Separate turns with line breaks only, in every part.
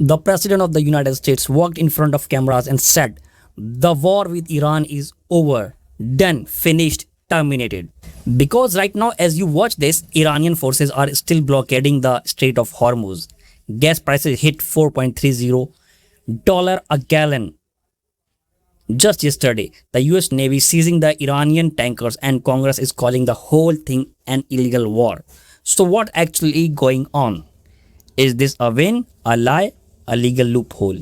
The President of the United States walked in front of cameras and said, "The war with Iran is over, done, finished, terminated." Because right now, as you watch this, Iranian forces are still blockading the Strait of Hormuz. Gas prices hit $4.30 a gallon. Just yesterday, the US Navy seizing the Iranian tankers, and Congress is calling the whole thing an illegal war. So what actually going on? Is this a win, a lie, a legal loophole?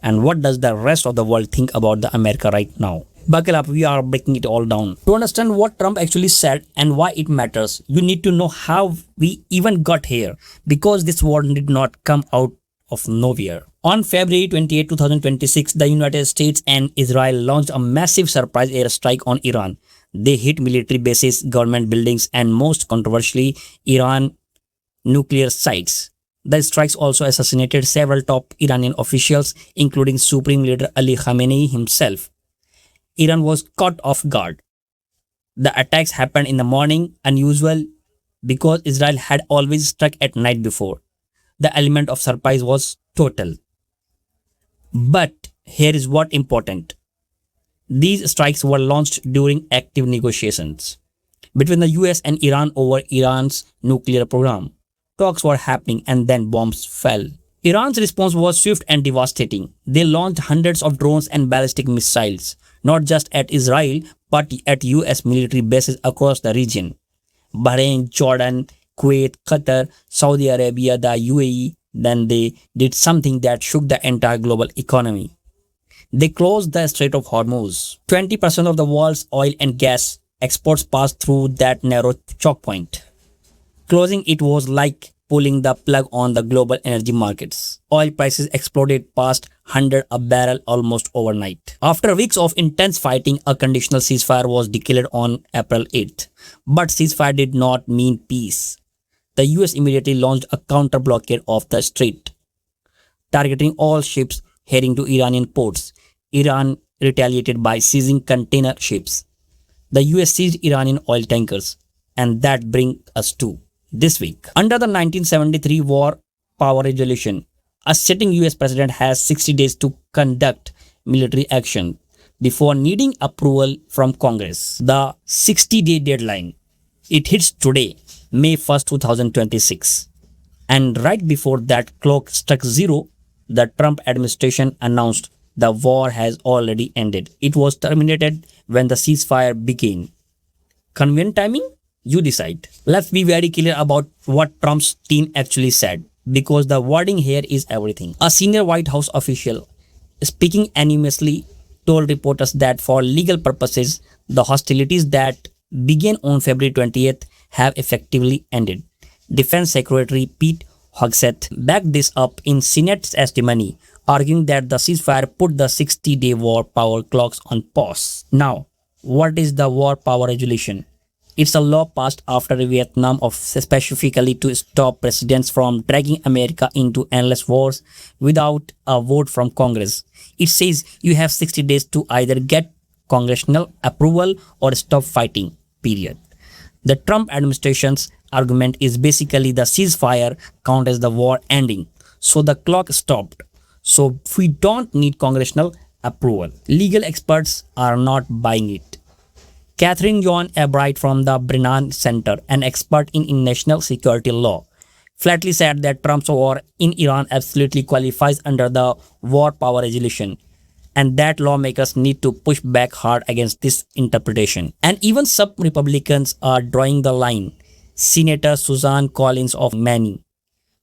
And what does the rest of the world think about the America right now? Buckle up, we are breaking it all down. To understand what Trump actually said and why it matters, you need to know how we even got here, because this war did not come out of nowhere. On February 28, 2026, the United States and Israel launched a massive surprise airstrike on Iran. They hit military bases, government buildings, and most controversially, Iran nuclear sites. The strikes also assassinated several top Iranian officials, including Supreme Leader Ali Khamenei himself. Iran was caught off guard. The attacks happened in the morning, unusual because Israel had always struck at night before. The element of surprise was total. But here is what important. These strikes were launched during active negotiations between the US and Iran over Iran's nuclear program. Talks were happening and then bombs fell. Iran's response was swift and devastating. They launched hundreds of drones and ballistic missiles, not just at Israel, but at US military bases across the region. Bahrain, Jordan, Kuwait, Qatar, Saudi Arabia, the UAE. Then they did something that shook the entire global economy. They closed the Strait of Hormuz. 20% of the world's oil and gas exports passed through that narrow choke point. Closing it was like pulling the plug on the global energy markets. Oil prices exploded past 100 a barrel almost overnight. After weeks of intense fighting, a conditional ceasefire was declared on April 8th. But ceasefire did not mean peace. The US immediately launched a counter-blockade of the strait, targeting all ships heading to Iranian ports. Iran retaliated by seizing container ships. The US seized Iranian oil tankers, and that brings us to this week. Under the 1973 War Power Resolution, a sitting US president has 60 days to conduct military action before needing approval from Congress. The 60-day deadline, it hits today, May 1st, 2026. And right before that clock struck zero, the Trump administration announced the war has already ended. It was terminated when the ceasefire began. Convenient timing? You decide. Let's be very clear about what Trump's team actually said, because the wording here is everything. A senior White House official, speaking anonymously, told reporters that for legal purposes, the hostilities that began on February 20th have effectively ended. Defense Secretary Pete Hegseth backed this up in Senate testimony, arguing that the ceasefire put the 60-day war power clocks on pause. Now, what is the War Power Resolution? It's a law passed after Vietnam specifically to stop presidents from dragging America into endless wars without a vote from Congress. It says you have 60 days to either get congressional approval or stop fighting, period. The Trump administration's argument is basically the ceasefire count as the war ending, so the clock stopped. So we don't need congressional approval. Legal experts are not buying it. Catherine Yon Albright from the Brennan Center, an expert in national security law, flatly said that Trump's war in Iran absolutely qualifies under the War Power Resolution, and that lawmakers need to push back hard against this interpretation. And even some Republicans are drawing the line. Senator Susan Collins of Maine,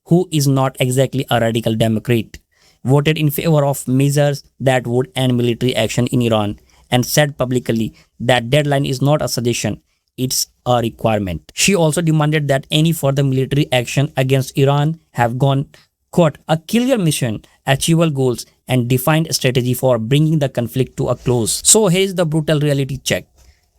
who is not exactly a radical Democrat, voted in favor of measures that would end military action in Iran and said publicly that deadline is not a suggestion, it's a requirement. She also demanded that any further military action against Iran have gone, quote, a clear mission, achievable goals, and defined strategy for bringing the conflict to a close. So here's the brutal reality check.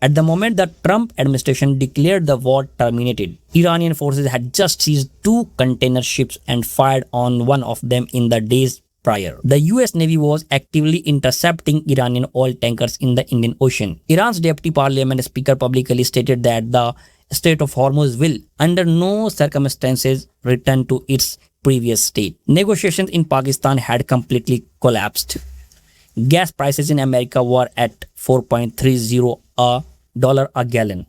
At the moment the Trump administration declared the war terminated, Iranian forces had just seized 2 container ships and fired on one of them in the days prior. The US Navy was actively intercepting Iranian oil tankers in the Indian Ocean. Iran's deputy parliament speaker publicly stated that the Strait of Hormuz will, under no circumstances, return to its previous state. Negotiations in Pakistan had completely collapsed. Gas prices in America were at 4.30 a dollar a gallon.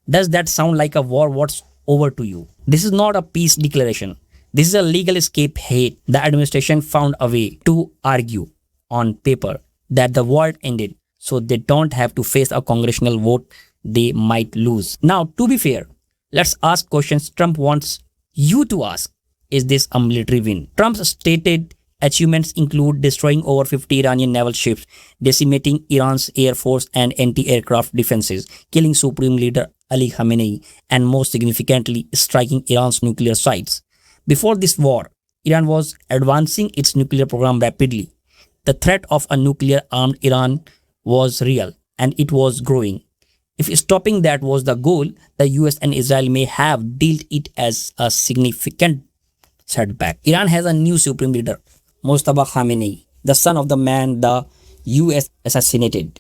Does that sound like a war? What's over to you? This is not a peace declaration. This is a legal escape hate. The administration found a way to argue on paper that the war ended so they don't have to face a congressional vote they might lose. Now, to be fair, let's ask questions Trump wants you to ask. Is this a military win? Trump's stated achievements include destroying over 50 Iranian naval ships, decimating Iran's air force and anti-aircraft defenses, killing Supreme Leader Ali Khamenei, and most significantly, striking Iran's nuclear sites. Before this war, Iran was advancing its nuclear program rapidly. The threat of a nuclear-armed Iran was real, and it was growing. If stopping that was the goal, the US and Israel may have dealt it as a significant setback. Iran has a new supreme leader, Mustafa Khamenei, the son of the man the US assassinated.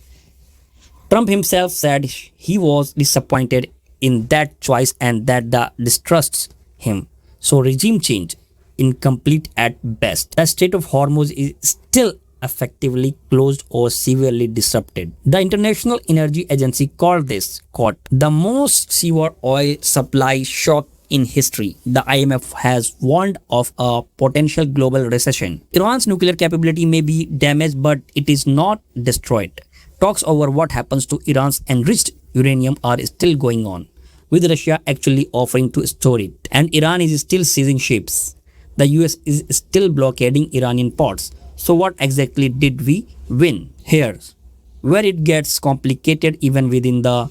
Trump himself said he was disappointed in that choice and that the distrusts him. So regime change, incomplete at best. The Strait of Hormuz is still effectively closed or severely disrupted. The International Energy Agency called this, quote, the most severe oil supply shock in history. The IMF has warned of a potential global recession. Iran's nuclear capability may be damaged, but it is not destroyed. Talks over what happens to Iran's enriched uranium are still going on, with Russia actually offering to store it. And Iran is still seizing ships. The US is still blockading Iranian ports. So what exactly did we win? Here's where it gets complicated even within the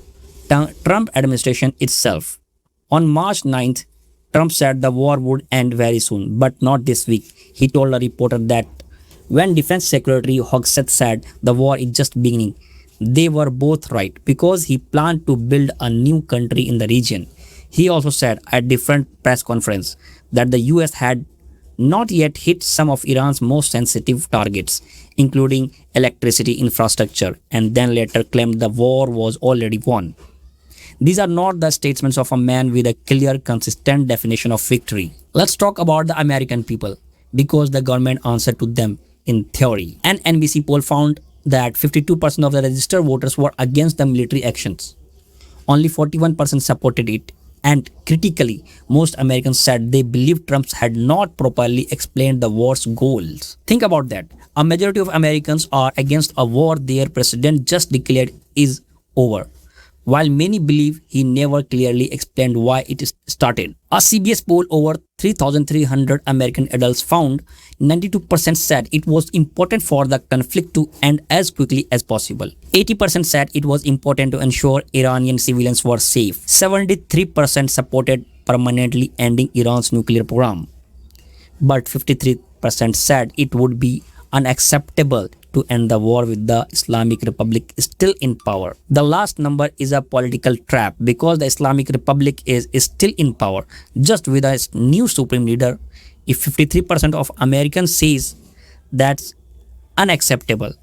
Trump administration itself. On March 9th, Trump said the war would end very soon, but not this week. He told a reporter that when Defense Secretary Hogsett said the war is just beginning, they were both right because he planned to build a new country in the region. He also said at different press conference that the US had not yet hit some of Iran's most sensitive targets, including electricity infrastructure, and then later claimed the war was already won. These are not the statements of a man with a clear, consistent definition of victory. Let's talk about the American people, because the government answered to them in theory. An NBC poll found that 52% of the registered voters were against the military actions. Only 41% supported it. And critically, most Americans said they believed Trump had not properly explained the war's goals. Think about that. A majority of Americans are against a war their president just declared is over, while many believe he never clearly explained why it started. A CBS poll over 3,300 American adults found 92% said it was important for the conflict to end as quickly as possible. 80% said it was important to ensure Iranian civilians were safe. 73% supported permanently ending Iran's nuclear program. But 53% said it would be unacceptable to end the war with the Islamic Republic still in power. The last number is a political trap because the Islamic Republic is still in power, just with a new supreme leader. If 53% of Americans says that's unacceptable,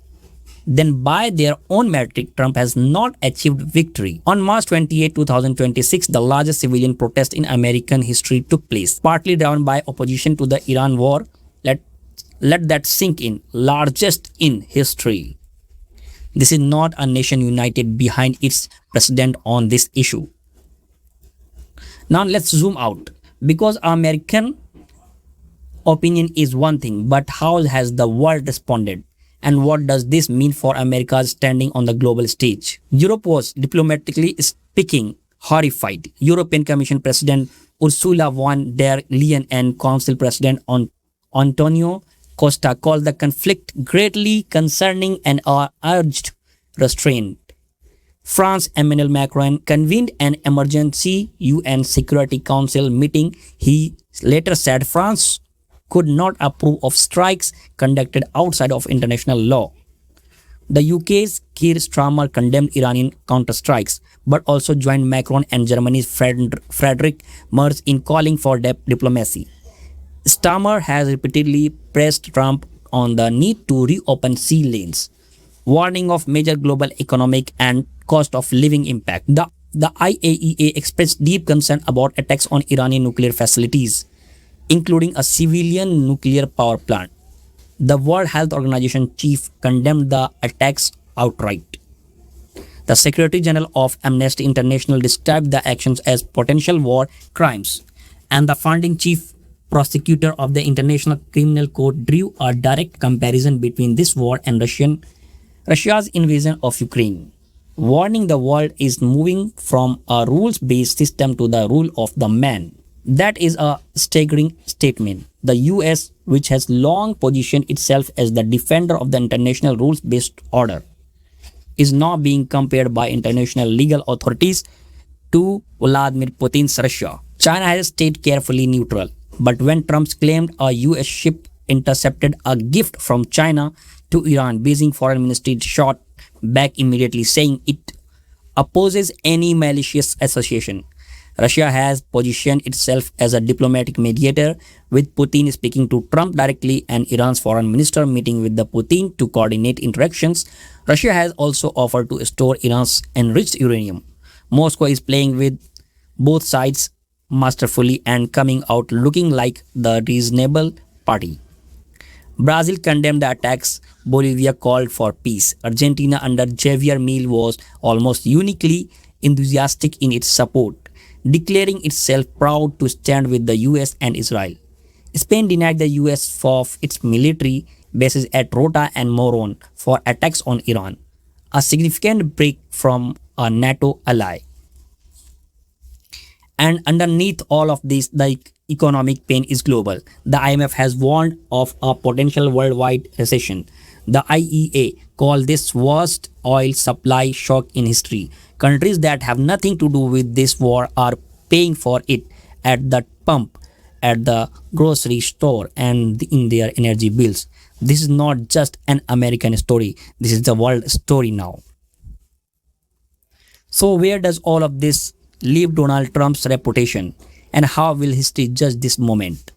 then by their own metric, Trump has not achieved victory. On March 28, 2026, the largest civilian protest in American history took place, partly driven by opposition to the Iran war. Let that sink in. Largest in history. This is not a nation united behind its president on this issue. Now let's zoom out, because American opinion is one thing, but how has the world responded? And what does this mean for America's standing on the global stage? Europe was, diplomatically speaking, horrified. European Commission President Ursula von der Leyen and Council President Antonio Costa called the conflict greatly concerning and urged restraint. France Emmanuel Macron convened an emergency UN Security Council meeting. He later said France could not approve of strikes conducted outside of international law. The UK's Keir Starmer condemned Iranian counter-strikes, but also joined Macron and Germany's Friedrich Merz in calling for diplomacy. Starmer has repeatedly pressed Trump on the need to reopen sea lanes, warning of major global economic and cost of living impact. The IAEA expressed deep concern about attacks on Iranian nuclear facilities. including a civilian nuclear power plant. The World Health Organization chief condemned the attacks outright. The Secretary General of Amnesty International described the actions as potential war crimes, and the founding chief prosecutor of the International Criminal Court drew a direct comparison between this war and Russia's invasion of Ukraine, warning the world is moving from a rules-based system to the rule of the man. That is a staggering statement. The US, which has long positioned itself as the defender of the international rules-based order, is now being compared by international legal authorities to Vladimir Putin's Russia. China has stayed carefully neutral, but when Trump claimed a US ship intercepted a gift from China to Iran, Beijing Foreign Ministry shot back immediately, saying it opposes any malicious association. Russia has positioned itself as a diplomatic mediator, with Putin speaking to Trump directly and Iran's foreign minister meeting with the Putin to coordinate interactions. Russia has also offered to store Iran's enriched uranium. Moscow is playing with both sides masterfully and coming out looking like the reasonable party. Brazil condemned the attacks. Bolivia called for peace. Argentina under Javier Milei was almost uniquely enthusiastic in its support, declaring itself proud to stand with the US and Israel. Spain denied the US of its military bases at Rota and Moron for attacks on Iran, a significant break from a NATO ally. And underneath all of this, the economic pain is global. The IMF has warned of a potential worldwide recession. The IEA called this worst oil supply shock in history. Countries that have nothing to do with this war are paying for it at the pump, at the grocery store, and in their energy bills. This is not just an American story, this is the world story now. So, where does all of this leave Donald Trump's reputation, and how will history judge this moment?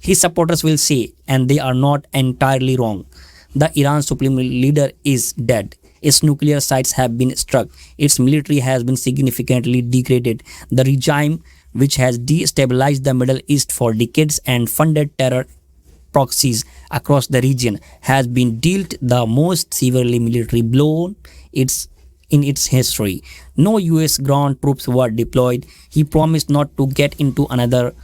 His supporters will say, and they are not entirely wrong, the Iran supreme leader is dead. Its nuclear sites have been struck. Its military has been significantly degraded. The regime, which has destabilized the Middle East for decades and funded terror proxies across the region, has been dealt the most severely military blow in its history. No US ground troops were deployed. He promised not to get into another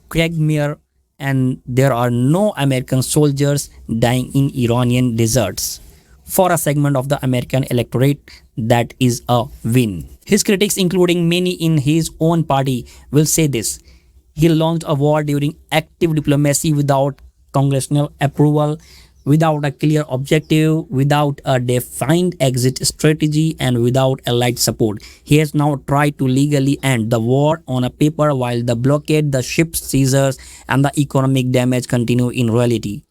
quagmire, and there are no American soldiers dying in Iranian deserts. For a segment of the American electorate, that is a win. His critics, including many in his own party, will say this. He launched a war during active diplomacy without congressional approval, without a clear objective, without a defined exit strategy, and without allied support. He has now tried to legally end the war on a paper while the blockade, the ship seizures, and the economic damage continue in reality.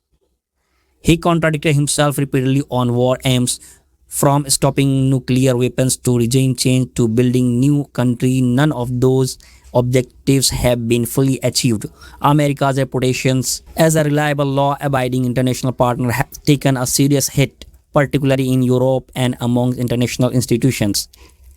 He contradicted himself repeatedly on war aims, from stopping nuclear weapons to regime change to building new country. None of those objectives have been fully achieved. America's reputation as a reliable, law-abiding international partner has taken a serious hit, particularly in Europe and among international institutions.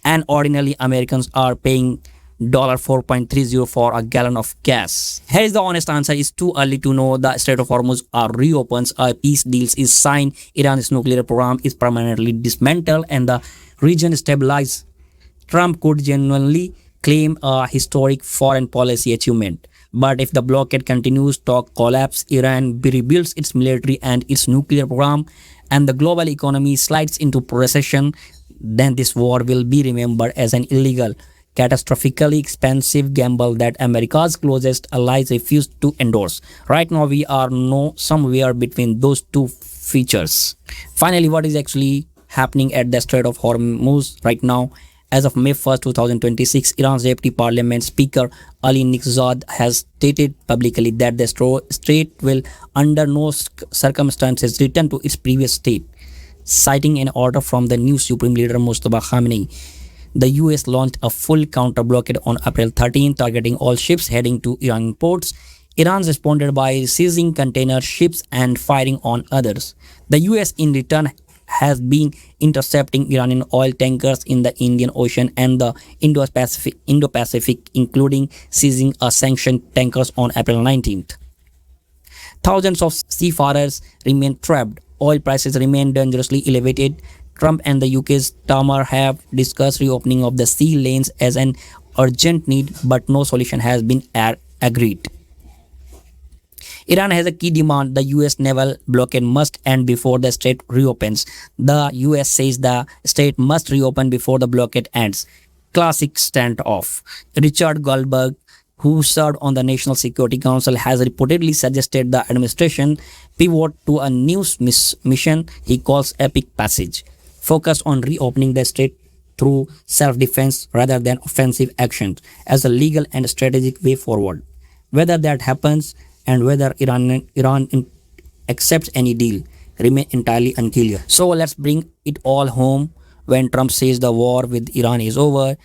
And ordinarily, Americans are paying $4.30 for a gallon of gas. Here is the honest answer. It's too early to know. The Strait of Hormuz are reopens, a peace deal is signed, Iran's nuclear program is permanently dismantled, and the region stabilized. Trump could genuinely claim a historic foreign policy achievement. But if the blockade continues, talk collapse, Iran rebuilds its military and its nuclear program, and the global economy slides into recession, then this war will be remembered as an illegal, catastrophically expensive gamble that America's closest allies refuse to endorse. Right now, we are somewhere between those two features. Finally, what is actually happening at the Strait of Hormuz right now? As of May 1st, 2026, Iran's Deputy Parliament Speaker Ali Nikhzad has stated publicly that the strait will under no circumstances return to its previous state, citing an order from the new Supreme Leader Mustafa Khamenei. The US launched a full counter-blockade on April 13, targeting all ships heading to Iranian ports. Iran responded by seizing container ships and firing on others. The US in return has been intercepting Iranian oil tankers in the Indian Ocean and the Indo-Pacific, including seizing a sanctioned tankers on April 19th. Thousands of seafarers remain trapped. Oil prices remain dangerously elevated. Trump and the UK's Starmer have discussed reopening of the sea lanes as an urgent need, but no solution has been agreed. Iran has a key demand: the US naval blockade must end before the strait reopens. The US says the strait must reopen before the blockade ends. Classic standoff. Richard Goldberg, who served on the National Security Council, has reportedly suggested the administration pivot to a new mission he calls Epic Passage, focused on reopening the strait through self-defense rather than offensive actions as a legal and strategic way forward. Whether that happens and whether Iran accepts any deal remain entirely unclear. So let's bring it all home. When Trump says the war with Iran is over,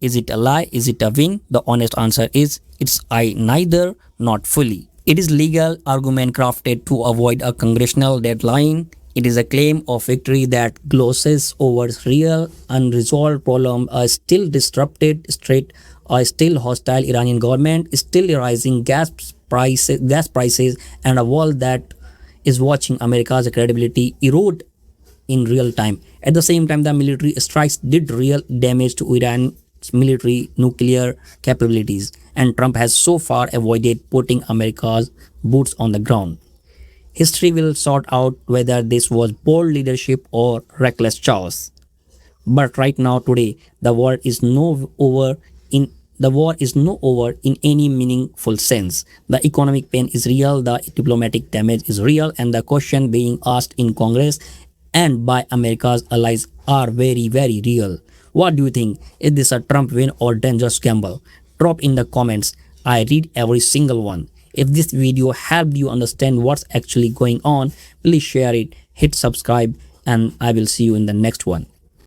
is it a lie? Is it a win? The honest answer is it's neither, not fully. It is legal argument crafted to avoid a congressional deadline. It is a claim of victory that glosses over real unresolved problem: a still disrupted strait, a still hostile Iranian government, still rising gas prices, and a world that is watching America's credibility erode in real time. At the same time, the military strikes did real damage to Iran's military nuclear capabilities, and Trump has so far avoided putting America's boots on the ground. History will sort out whether this was bold leadership or reckless chaos. But right now, today, the war is no over in any meaningful sense. The economic pain is real, the diplomatic damage is real, and the question being asked in Congress and by America's allies are very, very real. What do you think? Is this a Trump win or dangerous gamble? Drop in the comments. I read every single one. If this video helped you understand what's actually going on, please share it, hit subscribe, and I will see you in the next one.